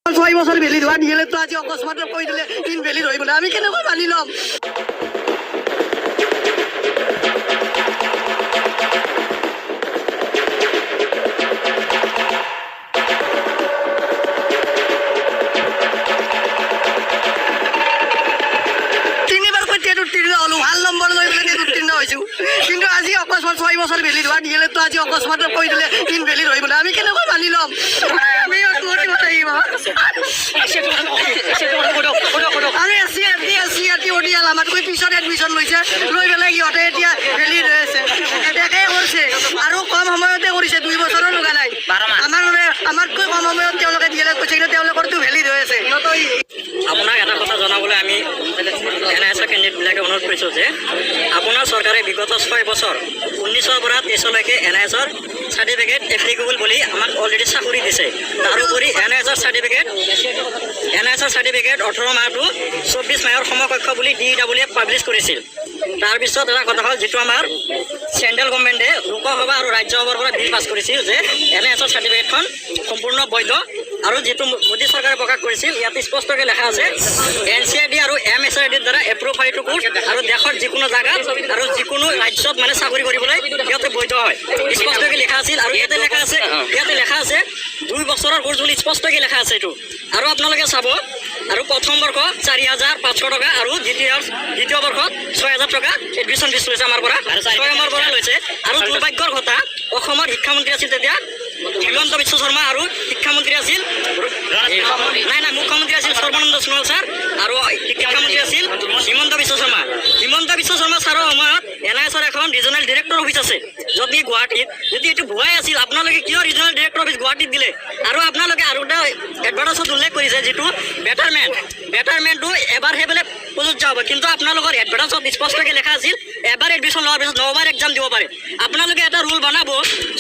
6 বছর ভ্যালিড হওয়া নিয়ে তো আজি অকস্মাত কৈ দিলে ইনভ্যালিড হৈ গ'লে আমি কেনেকৈ মানি ল'ম? ভাল নম্বৰ লৈ পেলাই উত্তীৰ্ণ হৈছোঁ, কিন্তু আজি অকস্মাত 6 বছৰ ভ্যালিড হোৱা নিয়ে তো আজি অকস্মাত কৈ দিলে ইনভ্যালিড হৈ গ'লে আমি কেনেকৈ মানি ল'ম? আমি অডিয়াল আমাতকৈ পিছত এডমিশ্যন লৈছে, লৈ পেলাই সিহঁতে এতিয়া ভ্যালিড হৈ আছে। এনেকৈ কৰিছে আৰু কম সময়তে কৰিছে, 2 বছৰো লগা নাই। আমাতকৈ কম সময়ত তেওঁলোকে দিয়ে কৈছে, কিন্তু তেওঁলোকৰতো ভ্যালিড হৈ আছে। আপোনাক এটা কথা জনাবলৈ আমি NISৰ কেণ্ডিডেটবিলাকে অনুৰোধ কৰিছোঁ যে আপোনাৰ চৰকাৰে বিগত 6 বছৰ 19ৰ পৰা 23লৈকে NISৰ চাৰ্টিফিকেট এপ্লিকেবল বুলি আমাক অলৰেডি চাকৰি দিছে। তাৰোপৰি NISৰ চাৰ্টিফিকেট 18 মাহটো 24 মাহৰ সমকক্ষ বুলি DEWয়ে পাব্লিছ কৰিছিল। তাৰপিছত এটা কথা হ'ল, যিটো আমাৰ চেণ্ট্ৰেল গভৰ্ণমেণ্টে লোকসভা আৰু ৰাজ্যসভাৰ পৰা বিল পাছ কৰিছিল যে NISৰ চাৰ্টিফিকেটখন সম্পূৰ্ণ বৈধ, আৰু যিটো মোদী চৰকাৰে প্ৰকাশ কৰিছিল ইয়াত স্পষ্টকৈ লেখা আছে NCRD আৰু MSRDৰ দ্বাৰা এপ্ৰুভ হয় এইটো কোৰ্চ, আৰু দেশৰ যিকোনো জাগাত আৰু যিকোনো ৰাজ্যত মানে চাকৰি কৰিবলৈ সিহঁতে বৈধ হয়, স্পষ্টকৈ লেখা আছিল। আৰু ইয়াতে লেখা আছে 2 বছৰৰ কোৰ্চ বুলি স্পষ্টকৈ লেখা আছে এইটো। আৰু আপোনালোকে চাব, আৰু প্ৰথম বৰ্ষ 4,500 টকা আৰু দ্বিতীয় বৰ্ষত 6,000 টকা এডমিশ্যন ফিজ লৈছে আমাৰ পৰা, 6 মাহৰ পৰা লৈছে। আৰু দুৰ্ভাগ্যৰ কথা, অসমৰ শিক্ষামন্ত্ৰী আছিল তেতিয়া হিমন্ত বিশ্ব শৰ্মা, আৰু শিক্ষামন্ত্ৰী আছিল মুখ্যমন্ত্ৰী আছিল সৰ্বানন্দ সোণোৱাল ছাৰ, আৰু শিক্ষামন্ত্ৰী আছিল হিমন্ত বিশ্ব শৰ্মা। হিমন্ত বিশ্ব শৰ্মা ছাৰৰ সময়ত NISৰ এখন ৰিজনেল ডিৰেক্টৰ অফিচ আছে য'ত নেকি গুৱাহাটীত, যদি এইটো ভুৱাই আছিল আপোনালোকে কিয় ৰিজনেল ডিৰেক্টৰ অফিচ গুৱাহাটীত দিলে? আৰু আপোনালোকে আৰু এটা এডভাৰ্টাইজত উল্লেখ কৰিছে যিটো বেটাৰমেণ্টটো এবাৰ সেইফালে প্ৰযোজ্য হ'ব, কিন্তু আপোনালোকৰ এডভাৰ্টাইজত স্পষ্টকৈ লেখা আছিল এবাৰ এডমিশ্যন লোৱাৰ পিছত 9 বাৰ এক্সাম দিব পাৰে। আপোনালোকে এটা ৰুল বনাব,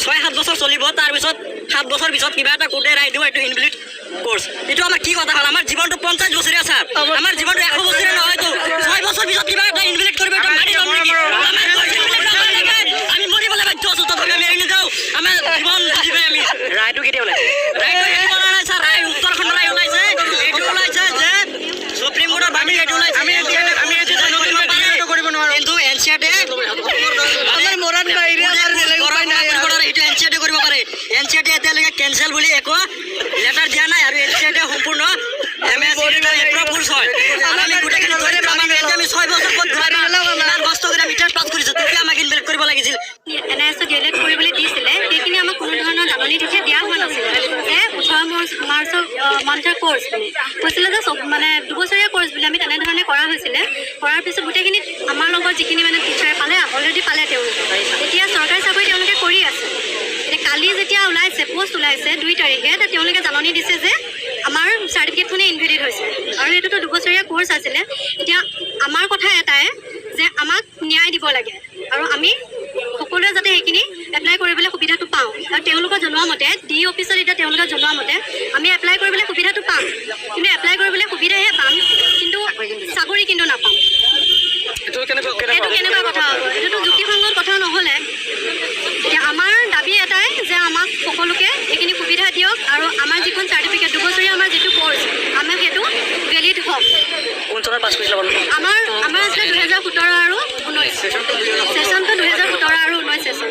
6-7 বছৰ চলিব, তাৰপিছত 7 বছৰ পিছত কিবা এটা কোৰ্টে ৰায় দিব এইটো ইনভ্যালিড কোৰ্চ। এইটো আমাৰ কি কথা হ'ল? আমাৰ জীৱনটো 50 বছৰীয়া ছাৰ, আমাৰ জীৱনটো 100 বছৰীয়া নহয়তো। 6 বছৰ পিছত কিবা এটা ইনভ্যালিড কৰিব, এইটো মানি ল'ম নেকি? আমি মৰিবলৈ বাধ্য আছোঁ, তথাপি আমি এৰি নাযাওঁ। আমাৰ জীৱন দিবে আমি। ৰায়টো কেতিয়া ওলাইছে? ৰায়টো নাই ছাৰ, ৰায় উত্তৰাখণ্ড ৰায় ওলাইছে, এইটো ওলাইছে যে সুপ্ৰিম কোৰ্টৰ বাণী এইটো ওলাইছে। আমি কৰিব নোৱাৰোঁ, কিন্তু NCRD কৰিব পাৰে। NCRD এতিয়ালৈকে কেঞ্চেল বুলি একো লেটাৰ দিয়া নাই, আৰু NCRD সম্পূৰ্ণ এপ্ৰুভ হয়। আমি গোটেইখিনি দৰিদ্ৰ মানুহ, আমি 6 বছৰ ইমান কষ্ট কৰি আমি টেট পাছ কৰিছোঁ, তেতিয়া আমাক ইনভেলিড কৰিব লাগিছিল। NISত DLED কৰিবলৈ দিছিলে, সেইখিনি আমাক কোনো ধৰণৰ জাননী তেতিয়া দিয়া হোৱা নাছিলে যে 18 মান্থৰ কোৰ্চ বুলি কৈছিলে, যে মানে 2 বছৰীয়া কোৰ্চ বুলি আমি তেনেধৰণে কৰা হৈছিলে। কৰাৰ পিছত গোটেইখিনি আমাৰ লগত যিখিনি মানে টিচাৰে পালে, অলৰেডি পালে তেওঁলোকে, এতিয়া চৰকাৰী চাকৰি তেওঁলোকে কৰি আছে। এতিয়া কালি যেতিয়া ওলাইছে, পোষ্ট ওলাইছে 2 তাৰিখে, তেওঁলোকে জাননী দিছে যে আমাৰ চাৰ্টিফিকেটখনে ইনভেলিড হৈছে, আৰু এইটোতো 2 বছৰীয়া কোৰ্চ আছিলে। এতিয়া আমাৰ কথা এটাই যে আমাক ন্যায় দিব লাগে, আৰু আমি সকলোৱে যাতে সেইখিনি এপ্লাই কৰিবলৈ সুবিধাটো পাওঁ। আৰু তেওঁলোকে জনোৱা মতে DE অফিচত এতিয়া তেওঁলোকে জনোৱা মতে আমি এপ্লাই কৰিবলৈ সুবিধাটো পাম, কিন্তু এপ্লাই কৰিবলৈ সুবিধাহে পাম, কিন্তু চাকৰি কিন্তু নাপাম। এইটো কেনেকুৱা কথা হ'ব? এইটোতো যুক্তিসংগত কথা নহ'লে। এতিয়া আমাৰ দাবী এটাই যে আমাক সকলোকে এইখিনি সুবিধা দিয়ক, আৰু আমাৰ যিখন চাৰ্টিফিকেট 2 বছৰীয়া আমাৰ যিটো কোৰ্চ, আমাক সেইটো ভেলিড হওক। কোন চনত পাছ কৰিছিলে? আমাৰ আছিলে 2017 আৰু 19 ছেশ্যনটো, 2017 আৰু 19 ছেশ্যন।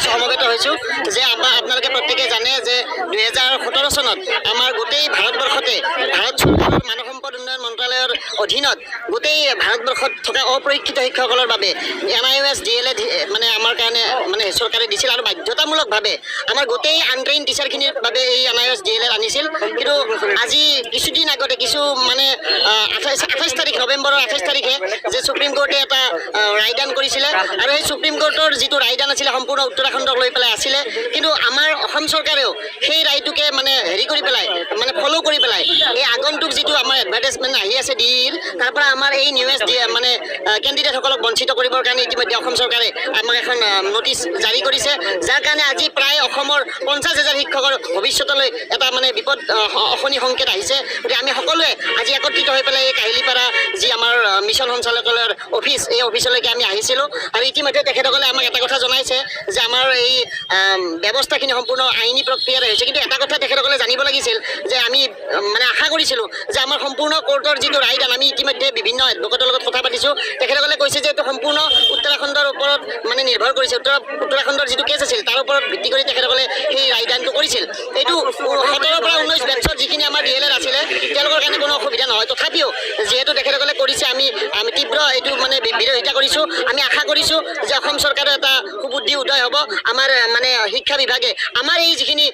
সমবেত হৈছোঁ যে আপোনালোকে প্ৰত্যেকে জানে যে 2017 চনত আমাৰ গোটেই ভাৰতবৰ্ষতে ভাৰত চৰকাৰৰ মানৱ সম্পদ উন্নয়ন মন্ত্ৰালয়ৰ অধীনত গোটেই ভাৰতবৰ্ষত থকা অপ্ৰশিক্ষিত শিক্ষকসকলৰ বাবে NIS DLED মানে আমাৰ কাৰণে মানে চৰকাৰে দিছিল, আৰু বাধ্যতামূলকভাৱে আমাৰ গোটেই আনট্ৰেইন টিচাৰখিনিৰ বাবে এই NIS DLED আনিছিল। কিন্তু আজি কিছুদিন আগতে মানে 28 তাৰিখ, নৱেম্বৰৰ 28 তাৰিখে যে সুপ্ৰিম কোৰ্টে এটা ৰায়দান কৰিছিলে, আৰু সেই সুপ্ৰিম কোৰ্টৰ যিটো ৰায়দান আছিলে সম্পূৰ্ণ উত্তৰাখণ্ডক লৈ পেলাই আছিলে, কিন্তু আমাৰ অসম চৰকাৰেও সেই ৰায়টোকে মানে হেৰি কৰি পেলাই, মানে ফ'ল' কৰি পেলাই এই আগন্তুক যিটো আমাৰ এডভাৰটাইজমেণ্ট আহি আছে ডিৰ তাৰ পৰা আমাৰ এই নিউজ মানে কেণ্ডিডেটসকলক বঞ্চিত কৰিবৰ কাৰণে ইতিমধ্যে অসম চৰকাৰে আমাক এখন নটিচ জাৰি কৰিছে যাৰ কাৰণে আজি প্ৰায় অসমৰ 50,000 শিক্ষকৰ ভৱিষ্যতলৈ এটা মানে বিপদ অশনি সংকেত আহিছে গতিকে আমি সকলোৱে আজি একত্ৰিত হৈ পেলাই এই কাহিলীপাৰা যি আমাৰ মিছন সঞ্চালকালয়ৰ অফিচ এই অফিচলৈকে আমি আহিছিলোঁ আৰু ইতিমধ্যে তেখেতসকলে আমাক এটা কথা জনাইছে যে আমাৰ এই ব্যৱস্থাখিনি সম্পূৰ্ণ আইনী প্ৰক্ৰিয়াৰে হৈছে কিন্তু এটা কথা তেখেতসকলে জানিব লাগিছিল যে আমি মানে আশা কৰিছিলোঁ যে আমাৰ সম্পূৰ্ণ কোৰ্টৰ যিটো ৰায়দান আমি ইতিমধ্যে বিভিন্ন এডভকেটৰ লগত কথা পাতিছোঁ তেখেতসকলে কৈছে যে এইটো সম্পূৰ্ণ উত্তৰাখণ্ডৰ ওপৰত মানে নিৰ্ভৰ কৰিছে উত্তৰাখণ্ডৰ যিটো কেছ আছিল তাৰ ওপৰত ভিত্তি কৰি তেখেতসকলে সেই ৰায়দানটো কৰিছিল এইটো 17 পৰা 19 বেটছত যিখিনি আমাৰ DLR আছিলে তেওঁলোকৰ কাৰণে কোনো অসুবিধা নহয় তথাপিও যিহেতু তেখেতসকলে কৰিছে আমি তীব্ৰ এইটো মানে বিৰোধিতা কৰিছোঁ আমি আশা কৰিছোঁ যে অসম চৰকাৰৰ এটা সুবুদ্ধি উদয় হ'ব আমাৰ মানে শিক্ষা বিভাগে আমাৰ এই যিখিনি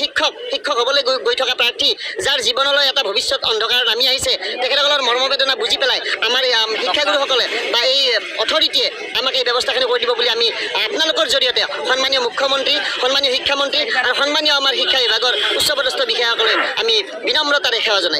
শিক্ষক হ'বলৈ গৈ থকা প্ৰাৰ্থী যাৰ জীৱনলৈ এটা ভৱিষ্যত অন্ধকাৰ নামি আহিছে তেখেতসকলৰ মৰ্মবেদনা বুজি পেলাই আমাৰ শিক্ষাগুৰুসকলে বা এই অথৰিটিয়ে আমাক এই ব্যৱস্থাখিনি কৰি দিব বুলি আমি আপোনালোকৰ জৰিয়তে সন্মানীয় মুখ্যমন্ত্ৰী সন্মানীয় শিক্ষামন্ত্ৰী আৰু সন্মানীয় আমাৰ শিক্ষা বিভাগৰ উচ্চপদস্থ বিষয়াসকলে আমি বিনম্ৰতাৰে সেৱা জনাইছোঁ